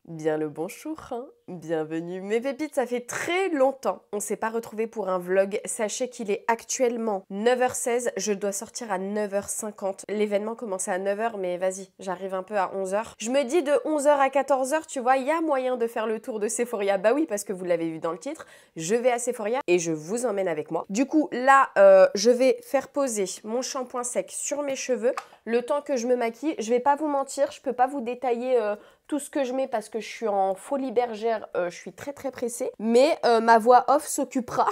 Bien le bonjour, hein. Bienvenue mes pépites, ça fait très longtemps, on s'est pas retrouvés pour un vlog. Sachez qu'il est actuellement 9h16, je dois sortir à 9h50. L'événement commençait à 9h, mais vas-y, j'arrive un peu à 11h. Je me dis de 11h à 14h, tu vois, il y a moyen de faire le tour de Sephora. Bah oui, parce que vous l'avez vu dans le titre, je vais à Sephora et je vous emmène avec moi. Du coup, là, je vais faire poser mon shampoing sec sur mes cheveux, le temps que je me maquille. Je vais pas vous mentir, je peux pas vous détailler tout ce que je mets parce que je suis en folie bergère, je suis très pressée. Mais ma voix off s'occupera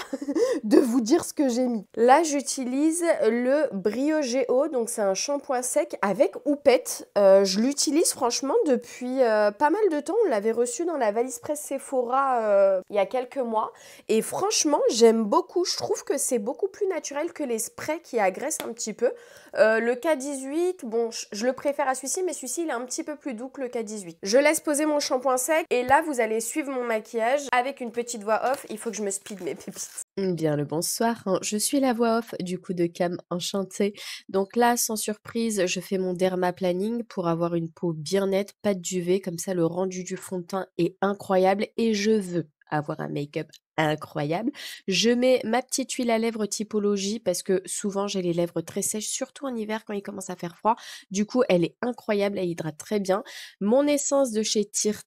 de vous dire ce que j'ai mis. Là, j'utilise le Brio Géo, donc c'est un shampoing sec avec houppette. Je l'utilise franchement depuis pas mal de temps. On l'avait reçu dans la valise presse Sephora il y a quelques mois. Et franchement, j'aime beaucoup. Je trouve que c'est beaucoup plus naturel que les sprays qui agressent un petit peu. Le K18, bon, je le préfère à celui-ci, mais celui-ci, il est un petit peu plus doux que le K18. Je laisse poser mon shampoing sec et là, vous allez suivre mon maquillage avec une petite voix off. Il faut que je me speed mes pépites. Bien le bonsoir, hein. Je suis la voix off du coup de Cam, enchantée. Donc là, sans surprise, je fais mon dermaplaning pour avoir une peau bien nette, pas de duvet, comme ça le rendu du fond de teint est incroyable et je veux avoir un make-up incroyable. Je mets ma petite huile à lèvres typologie parce que souvent j'ai les lèvres très sèches, surtout en hiver quand il commence à faire froid. Du coup, elle est incroyable, elle hydrate très bien. Mon essence de chez Tir,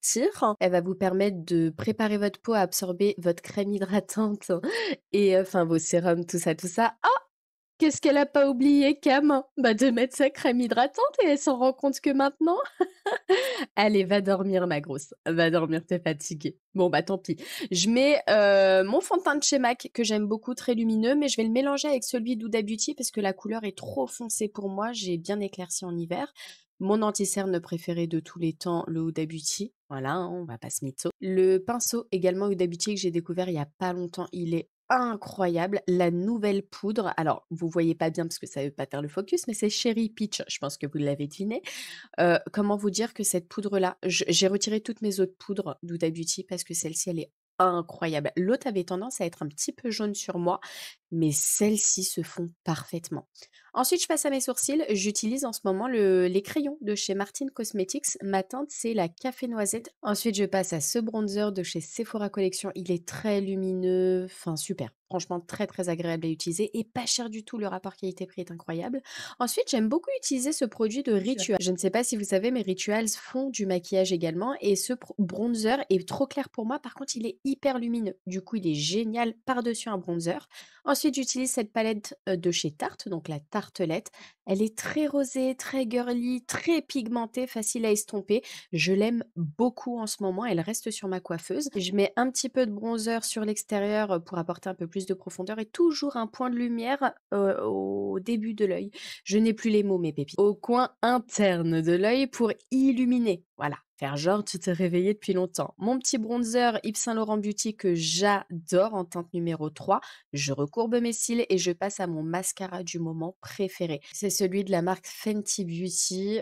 elle va vous permettre de préparer votre peau à absorber votre crème hydratante et enfin vos sérums, tout ça, tout ça. Ah! Qu'est-ce qu'elle a pas oublié Cam? Bah de mettre sa crème hydratante et elle s'en rend compte que maintenant? Allez, va dormir ma grosse, va dormir, tu fatiguée. Bon bah tant pis. Je mets, mon fond de teint de chez MAC que j'aime beaucoup, très lumineux, mais je vais le mélanger avec celui d'Huda Beauty parce que la couleur est trop foncée pour moi, j'ai bien éclairci en hiver. Mon anti-cerne préféré de tous les temps, le Huda Beauty, voilà, hein, on va pas se mytho. Le pinceau également Huda Beauty que j'ai découvert il y a pas longtemps, il est incroyable. La nouvelle poudre, alors vous voyez pas bien parce que ça veut pas faire le focus, mais c'est Cherry Peach, je pense que vous l'avez deviné. Comment vous dire que cette poudre-là, j'ai retiré toutes mes autres poudres d'Huda Beauty parce que celle-ci, elle est incroyable. L'autre avait tendance à être un petit peu jaune sur moi, mais celles-ci se font parfaitement. Ensuite, je passe à mes sourcils. J'utilise en ce moment les crayons de chez Martin Cosmetics. Ma teinte, c'est la café noisette. Ensuite, je passe à ce bronzer de chez Sephora Collection. Il est très lumineux, enfin super. Franchement, très agréable à utiliser et pas cher du tout. Le rapport qualité-prix est incroyable. Ensuite, j'aime beaucoup utiliser ce produit de Ritual. Je ne sais pas si vous savez, mais Rituals font du maquillage également et ce bronzer est trop clair pour moi. Par contre, il est hyper lumineux. Du coup, il est génial par-dessus un bronzer. Ensuite, j'utilise cette palette de chez Tarte, donc la tartelette. Elle est très rosée, très girly, très pigmentée, facile à estomper. Je l'aime beaucoup en ce moment. Elle reste sur ma coiffeuse. Je mets un petit peu de bronzer sur l'extérieur pour apporter un peu plus de profondeur et toujours un point de lumière au début de l'œil. Je n'ai plus les mots, mes pépites. Au coin interne de l'œil pour illuminer. Voilà, faire genre tu t'es réveillé depuis longtemps. Mon petit bronzer Yves Saint Laurent Beauty que j'adore en teinte numéro 3. Je recourbe mes cils et je passe à mon mascara du moment préféré. C'est celui de la marque Fenty Beauty.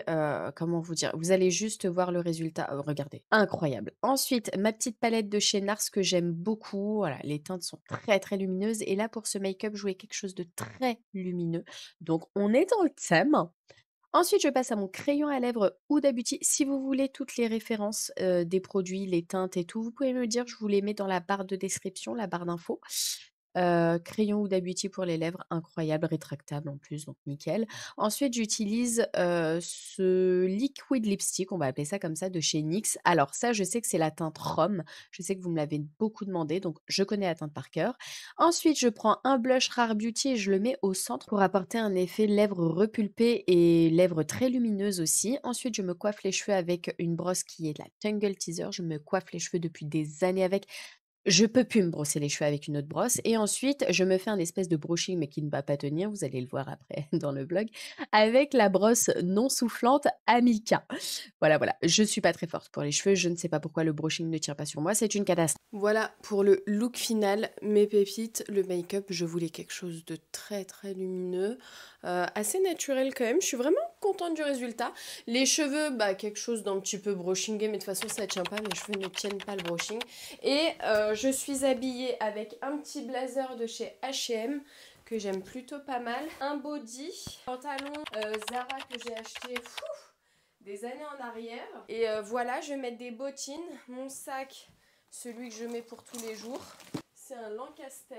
Comment vous dire? Vous allez juste voir le résultat. Regardez, incroyable. Ensuite, ma petite palette de chez NARS que j'aime beaucoup. Voilà, les teintes sont très lumineuses. Et là, pour ce make-up, je voulais quelque chose de très lumineux. Donc, on est dans le thème. Ensuite, je passe à mon crayon à lèvres Huda Beauty. Si vous voulez toutes les références des produits, les teintes et tout, vous pouvez me dire, je vous les mets dans la barre de description, la barre d'infos. Crayon Huda Beauty pour les lèvres, incroyable, rétractable en plus, donc nickel. Ensuite, j'utilise ce liquid lipstick, on va appeler ça comme ça, de chez NYX. Alors ça, je sais que c'est la teinte Rhum. Je sais que vous me l'avez beaucoup demandé, donc je connais la teinte par cœur. Ensuite, je prends un blush Rare Beauty et je le mets au centre pour apporter un effet lèvres repulpées et lèvres très lumineuses aussi. Ensuite, je me coiffe les cheveux avec une brosse qui est la Tangle Teaser. Je me coiffe les cheveux depuis des années avec. Je peux plus me brosser les cheveux avec une autre brosse et ensuite je me fais un espèce de brushing mais qui ne va pas tenir, vous allez le voir après dans le vlog, avec la brosse non soufflante Amika. Voilà, je suis pas très forte pour les cheveux, je ne sais pas pourquoi le brushing ne tient pas sur moi, c'est une catastrophe. Voilà pour le look final, mes pépites, le make-up, je voulais quelque chose de très lumineux, assez naturel quand même, je suis vraiment contente du résultat. Les cheveux, bah quelque chose d'un petit peu brushingé, mais de toute façon ça tient pas, mes cheveux ne tiennent pas le brushing. Et je suis habillée avec un petit blazer de chez H&M que j'aime plutôt pas mal. Un body, pantalon Zara que j'ai acheté des années en arrière. Et voilà, je vais mettre des bottines. Mon sac, celui que je mets pour tous les jours, c'est un Lancaster.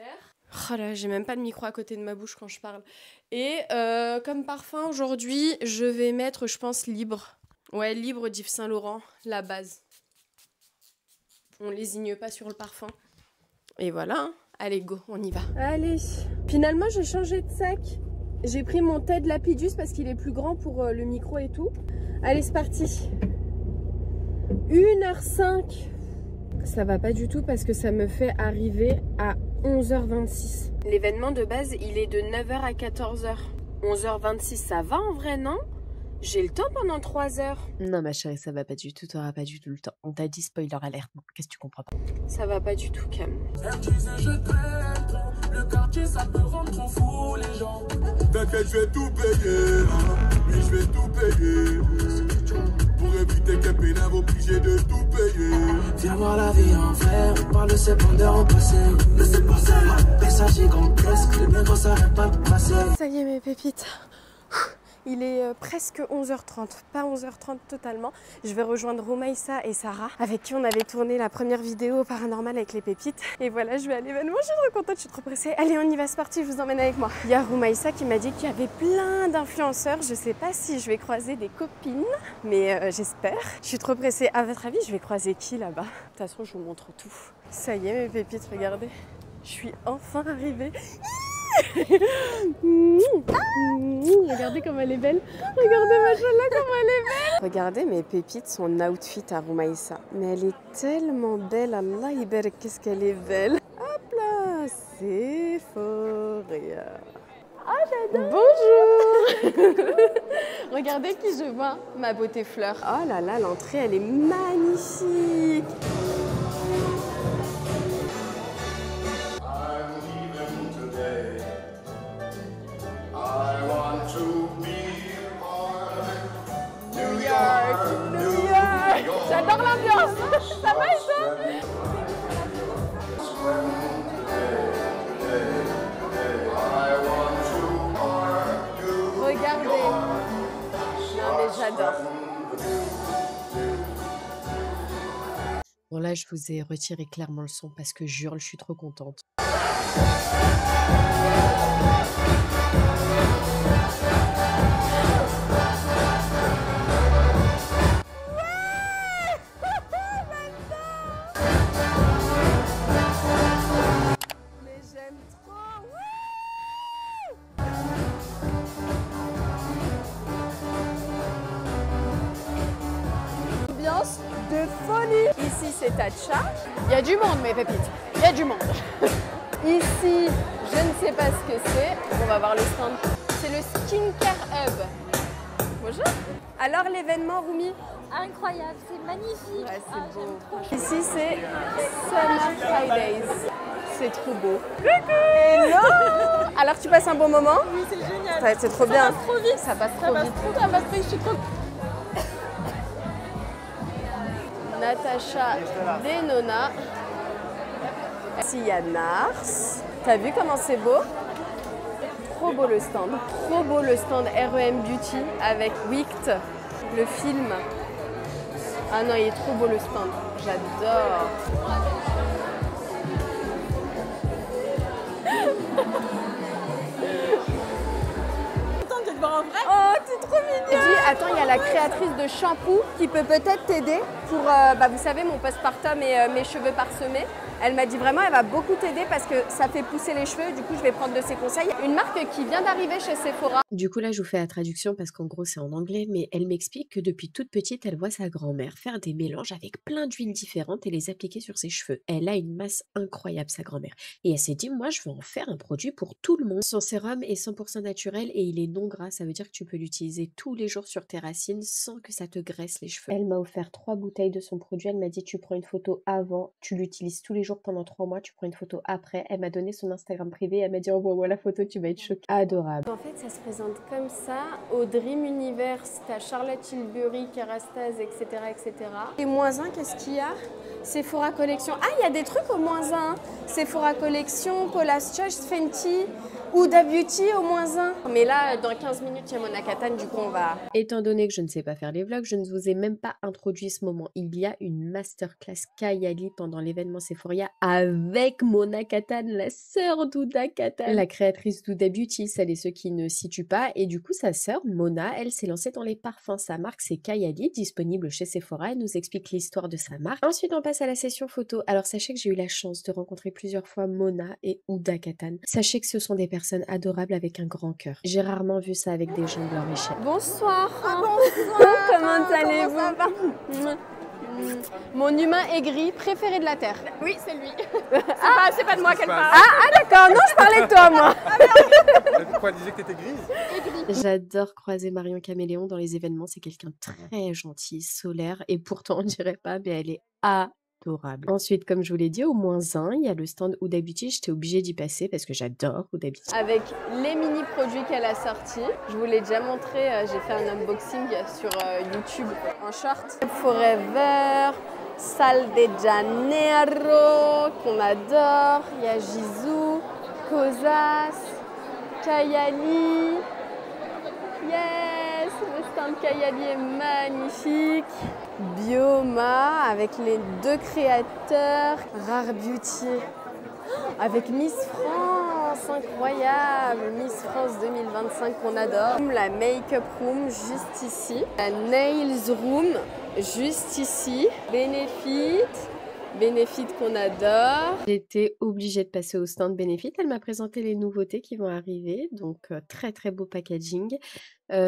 Oh là, j'ai même pas de micro à côté de ma bouche quand je parle. Et comme parfum aujourd'hui, je vais mettre, je pense, Libre. Ouais, Libre d'Yves Saint Laurent, la base. On lésigne pas sur le parfum. Et voilà, hein. Allez go, on y va. Allez, finalement j'ai changé de sac. J'ai pris mon TED Lapidus parce qu'il est plus grand pour le micro et tout. Allez, c'est parti. 1h05. Ça va pas du tout parce que ça me fait arriver à 11h26. L'événement de base, il est de 9h à 14h. 11h26, ça va en vrai, non? J'ai le temps pendant 3 heures. Non ma chérie, ça va pas du tout, t'auras pas du tout le temps. On t'a dit spoiler alerte, non? Qu'est-ce que tu comprends pas? Ça va pas du tout, Cam. Le quartier, ça peut rendre trop fou les gens. T'inquiète, je vais tout payer. Oui, je vais tout payer. Pour éviter qu'un pénal obligé de tout payer. Viens voir la vie en fer, on parle de ces bandeurs au passé. Mais c'est pour ça, paysage gigantesque, les biens quand ça n'arrête pas de passer. Ça y est mes pépites. Il est presque 11h30, pas 11h30 totalement. Je vais rejoindre Roumaïssa et Sarah, avec qui on avait tourné la première vidéo paranormale avec les pépites. Et voilà, je vais à l'événement, je suis trop contente, je suis trop pressée. Allez, on y va, c'est parti, je vous emmène avec moi. Il y a Roumaïssa qui m'a dit qu'il y avait plein d'influenceurs. Je sais pas si je vais croiser des copines, mais j'espère. Je suis trop pressée. À votre avis, je vais croiser qui là-bas? De toute façon, je vous montre tout. Ça y est mes pépites, regardez. Je suis enfin arrivée. Regardez comme elle est belle. Regardez machallah comme elle est belle. Regardez mes pépites, son outfit à Roumaïssa. Mais elle est tellement belle. Allah ibarak, qu'est-ce qu'elle est belle. Hop là, Sephora. Ah j'adore. Bonjour. Regardez qui je vois, ma beauté fleur. Oh là là, l'entrée elle est magnifique. J'adore l'ambiance. Ça va et toi? Regardez. Non mais j'adore. Bon là, je vous ai retiré clairement le son parce que je hurle, je suis trop contente. De folie. Ici c'est Tatcha. Il y a du monde mes pépites. Il y a du monde. Ici, je ne sais pas ce que c'est. On va voir le stand. C'est le Skincare Hub. Bonjour. Alors l'événement Roumi? Incroyable, c'est magnifique. Ouais, c'est beau. Trop. Ici c'est Summer Fridays. C'est trop beau. Coucou. Hello. Alors tu passes un bon moment? Oui, c'est génial. C'est trop bien. Ça passe trop vite. Ça passe trop vite. Ça passe trop vite, je suis trop... Natacha Denona. Ici il y a Nars. T'as vu comment c'est beau? Trop beau le stand. Trop beau le stand REM Beauty avec Wicked, le film. Ah non, il est trop beau le stand. J'adore. Oh, t'es trop mignonne. Dis, attends, il y a la créatrice de shampoing qui peut peut-être t'aider pour, vous savez, mon postpartum et mes cheveux parsemés. Elle m'a dit vraiment, elle va beaucoup t'aider parce que ça fait pousser les cheveux. Du coup, je vais prendre de ses conseils. Une marque qui vient d'arriver chez Sephora. Du coup, là, je vous fais la traduction parce qu'en gros, c'est en anglais, mais elle m'explique que depuis toute petite, elle voit sa grand-mère faire des mélanges avec plein d'huiles différentes et les appliquer sur ses cheveux. Elle a une masse incroyable, sa grand-mère. Et elle s'est dit, moi, je veux en faire un produit pour tout le monde. Son sérum est 100% naturel et il est non gras. Ça veut dire que tu peux l'utiliser tous les jours sur tes racines sans que ça te graisse les cheveux. Elle m'a offert 3 bouteilles de son produit. Elle m'a dit, tu prends une photo avant, tu l'utilises tous les jours pendant 3 mois, tu prends une photo après. Elle m'a donné son Instagram privé. Elle m'a dit, envoie-moi la photo, tu vas être choquée. Adorable. En fait, ça se présente comme ça. Au Dream Universe, t'as Charlotte Tilbury, Kerastase, etc., etc. Et -1, qu'est-ce qu'il y a? Sephora Collection. Ah, il y a des trucs au -1. Sephora Collection, Paula's Choice, Fenty. Huda Beauty au -1. Mais là, dans 15 minutes, il y a Mona Katane, du coup, on va... Étant donné que je ne sais pas faire les vlogs, je ne vous ai même pas introduit ce moment. Il y a une masterclass Kayali pendant l'événement Sephoria avec Mona Katane, la sœur d'Huda Katane, la créatrice d'Huda Beauty, celles et ceux qui ne situent pas. Et du coup, sa sœur, Mona, elle s'est lancée dans les parfums. Sa marque, c'est Kayali, disponible chez Sephora. Elle nous explique l'histoire de sa marque. Ensuite, on passe à la session photo. Alors, sachez que j'ai eu la chance de rencontrer plusieurs fois Mona et Huda Katane. Sachez que ce sont des personnes adorables avec un grand cœur. J'ai rarement vu ça avec des gens de leur échelle. Bonsoir. Bonsoir. Comment allez-vous? Mon humain aigri préféré de la Terre. Oui, c'est lui. C'est pas de moi qu'elle parle. Ah, D'accord, non, je parlais de toi, moi. Pourquoi elle disait que t'étais grise? J'adore croiser Marion Caméléon dans les événements. C'est quelqu'un de très gentil, solaire, et pourtant on dirait pas, mais elle est adorable. Ensuite, comme je vous l'ai dit, au -1, il y a le stand Huda Beauty. J'étais obligée d'y passer parce que j'adore Huda Beauty. Avec les mini produits qu'elle a sortis. Je vous l'ai déjà montré, j'ai fait un unboxing sur YouTube en short. Forever, Sal de Janeiro, qu'on adore. Il y a Jisoo, Kozas, Kayali. Yes, le stand Kayali est magnifique. Bioma avec les deux créateurs. Rare Beauty avec Miss France, incroyable. Miss France 2025 qu'on adore. La Make-up Room juste ici. La Nails Room juste ici. Benefit qu'on adore. J'étais obligée de passer au stand Benefit. Elle m'a présenté les nouveautés qui vont arriver. Donc, très très beau packaging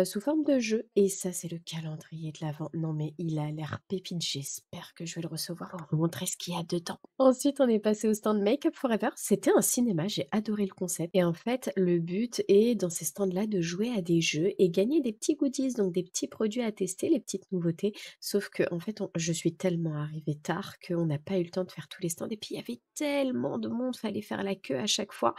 sous forme de jeu. Et ça, c'est le calendrier de l'Avent. Non, mais il a l'air pépite. J'espère que je vais le recevoir pour vous montrer ce qu'il y a dedans. Ensuite, on est passé au stand Make Up Forever. C'était un cinéma. J'ai adoré le concept. Et en fait, le but est dans ces stands-là de jouer à des jeux et gagner des petits goodies, donc des petits produits à tester, les petites nouveautés. Sauf que, en fait, je suis tellement arrivée tard qu'on n'a pas eu le temps de faire tous les stands. Et puis, il y avait tellement de monde, fallait faire la queue à chaque fois.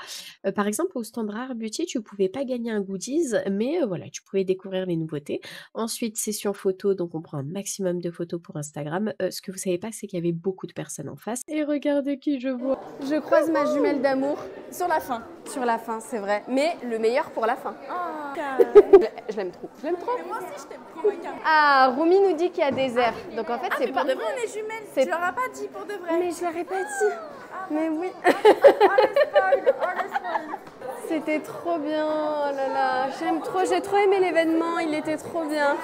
Par exemple, au stand Rare Beauty, tu pouvais pas gagner un goodies, mais voilà, tu pouvais découvrir les nouveautés. Ensuite, session photo, donc on prend un maximum de photos pour Instagram. Ce que vous savez pas, c'est qu'il y avait beaucoup de personnes en face. Et regardez qui je vois. Je croise ma jumelle d'amour Sur la fin. sur la fin, c'est vrai. Mais le meilleur pour la fin. Je l'aime trop. Je l'aime trop. Moi aussi, je t'aime trop, Maïka. Ah, Roumi nous dit qu'il y a des airs. Donc en fait, c'est Mais pas... pour de vrai, on est jumelles. C'est- Tu leur as pas dit pour de vrai. Mais je l'aurais pas dit. Mais oui. C'était trop bien. Oh là là, j'aime trop. J'ai trop aimé l'événement. Il était trop bien.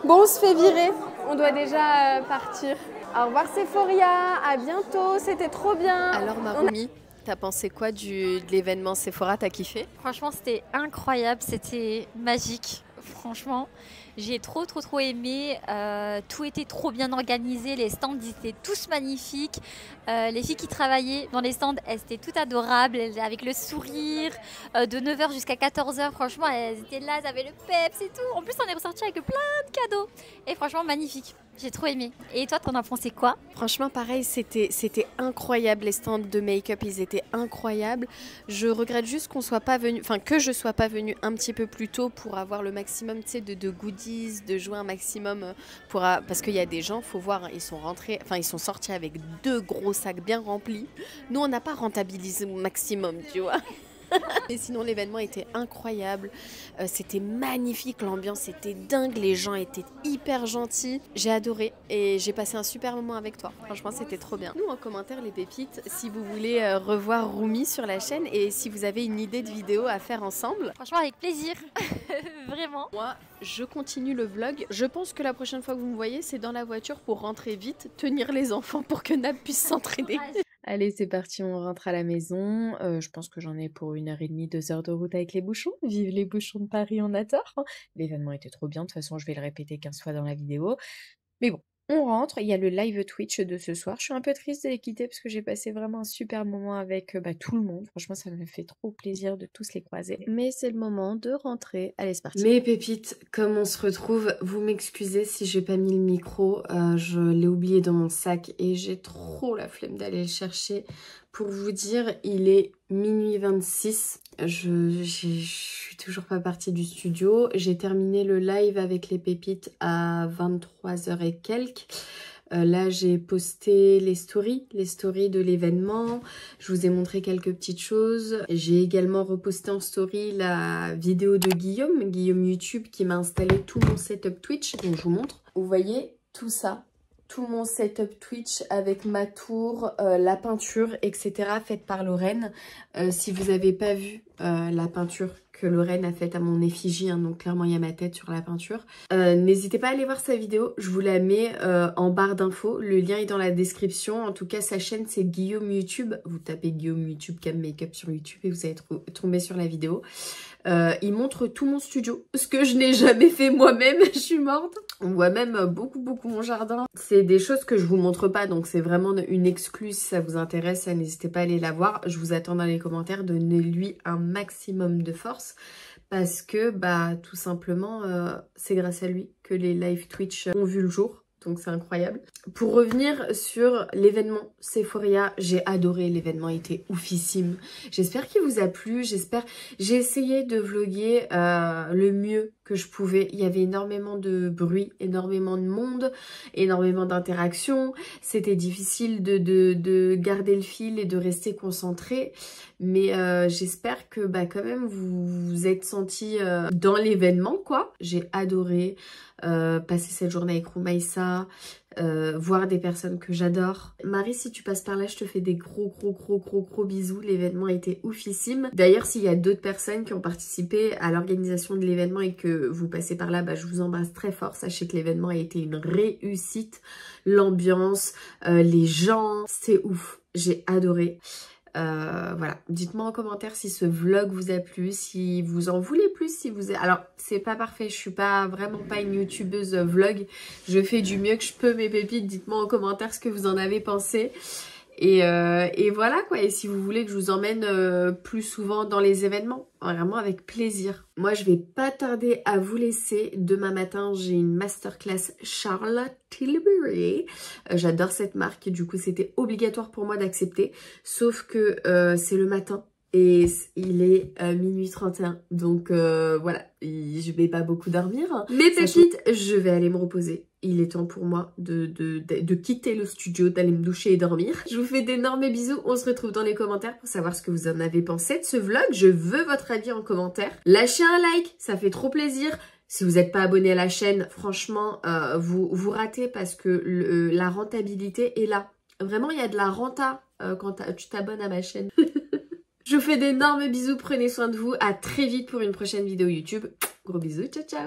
Bon, on se fait virer. On doit déjà partir. Au revoir Sephoria. À bientôt. C'était trop bien. Alors Marumi, t'as pensé quoi de l'événement Sephora? T'as kiffé? Franchement, c'était incroyable, c'était magique. Franchement, j'ai trop aimé. Tout était trop bien organisé, les stands ils étaient tous magnifiques. Les filles qui travaillaient dans les stands, elles étaient toutes adorables, avec le sourire. De 9h jusqu'à 14h, franchement, elles étaient là, elles avaient le peps et tout. En plus, on est ressorti avec plein de cadeaux. Et franchement, magnifique. J'ai trop aimé. Et toi, t'en as pensé quoi? Franchement, pareil, c'était incroyable. Les stands de make-up, ils étaient incroyables. Je regrette juste qu'on soit pas venu, enfin que je sois pas venue un petit peu plus tôt pour avoir le maximum, tu sais, de goodies, de jouer un maximum parce qu'il y a des gens, faut voir, hein, ils sont sortis avec 2 gros sacs bien remplis. Nous, on n'a pas rentabilisé au maximum, tu vois. Mais sinon l'événement était incroyable, c'était magnifique, l'ambiance était dingue, les gens étaient hyper gentils, j'ai adoré et j'ai passé un super moment avec toi, franchement c'était trop bien. Nous en commentaire les pépites, si vous voulez revoir Roumi sur la chaîne et si vous avez une idée de vidéo à faire ensemble. Franchement, avec plaisir. Vraiment. Moi je continue le vlog, je pense que la prochaine fois que vous me voyez c'est dans la voiture pour rentrer vite, tenir les enfants pour que Nab puisse s'entraîner. Allez, c'est parti, on rentre à la maison. Je pense que j'en ai pour 1h30, 2 heures de route avec les bouchons. Vive les bouchons de Paris, on a tort. L'événement était trop bien, de toute façon, je vais le répéter 15 fois dans la vidéo. Mais bon, on rentre, il y a le live Twitch de ce soir. Je suis un peu triste de les quitter parce que j'ai passé vraiment un super moment avec tout le monde. Franchement, ça me fait trop plaisir de tous les croiser. Mais c'est le moment de rentrer. Allez, c'est parti. Mes pépites, comme on se retrouve, vous m'excusez si j'ai pas mis le micro. Je l'ai oublié dans mon sac et j'ai trop la flemme d'aller le chercher. Pour vous dire, il est minuit 26. Je suis toujours pas partie du studio. J'ai terminé le live avec les pépites à 23h et quelques. Là, j'ai posté les stories de l'événement. Je vous ai montré quelques petites choses. J'ai également reposté en story la vidéo de Guillaume YouTube, qui m'a installé tout mon setup Twitch. Donc, je vous montre. Vous voyez tout ça, tout mon setup Twitch avec ma tour, la peinture, etc. faite par Lorraine. Si vous n'avez pas vu la peinture que Lorraine a faite à mon effigie, hein, donc clairement il y a ma tête sur la peinture. N'hésitez pas à aller voir sa vidéo, je vous la mets en barre d'infos, le lien est dans la description. En tout cas sa chaîne c'est Guillaume YouTube, vous tapez Guillaume YouTube Cam Makeup sur YouTube et vous allez tomber sur la vidéo. Il montre tout mon studio, ce que je n'ai jamais fait moi-même, je suis morte. On voit même beaucoup mon jardin. C'est des choses que je vous montre pas, donc c'est vraiment une exclue. Si ça vous intéresse, n'hésitez pas à aller la voir. Je vous attends dans les commentaires, donnez-lui un maximum de force. Parce que bah tout simplement c'est grâce à lui que les live Twitch ont vu le jour. Donc c'est incroyable. Pour revenir sur l'événement Sephoria, j'ai adoré, l'événement était oufissime. J'espère qu'il vous a plu, j'ai essayé de vlogger le mieux que je pouvais. Il y avait énormément de bruit, énormément de monde, énormément d'interactions. C'était difficile de garder le fil et de rester concentré. Mais j'espère que bah, quand même vous vous êtes sentis dans l'événement quoi. J'ai adoré passer cette journée avec Roumaïssa, voir des personnes que j'adore. Marie, si tu passes par là, je te fais des gros bisous. L'événement a été oufissime. D'ailleurs, s'il y a d'autres personnes qui ont participé à l'organisation de l'événement et que vous passez par là, bah, je vous embrasse très fort. Sachez que l'événement a été une réussite. L'ambiance, les gens, c'est ouf. J'ai adoré. Voilà, dites-moi en commentaire si ce vlog vous a plu, si vous en voulez plus, si vous... Alors, c'est pas parfait, je suis vraiment pas une youtubeuse vlog, je fais du mieux que je peux mes pépites, dites-moi en commentaire ce que vous en avez pensé. Et voilà quoi, et si vous voulez que je vous emmène plus souvent dans les événements, vraiment avec plaisir. Moi je vais pas tarder à vous laisser, demain matin j'ai une masterclass Charlotte Tilbury, j'adore cette marque, du coup c'était obligatoire pour moi d'accepter, sauf que c'est le matin. Et il est minuit 31, donc voilà, je vais pas beaucoup dormir. Mes pépites, je vais aller me reposer. Il est temps pour moi de quitter le studio, d'aller me doucher et dormir. Je vous fais d'énormes bisous, on se retrouve dans les commentaires pour savoir ce que vous en avez pensé de ce vlog. Je veux votre avis en commentaire. Lâchez un like, ça fait trop plaisir. Si vous n'êtes pas abonné à la chaîne, franchement, vous ratez parce que la rentabilité est là. Vraiment, il y a de la renta quand tu t'abonnes à ma chaîne. Je vous fais d'énormes bisous, prenez soin de vous, à très vite pour une prochaine vidéo YouTube. Gros bisous, ciao ciao.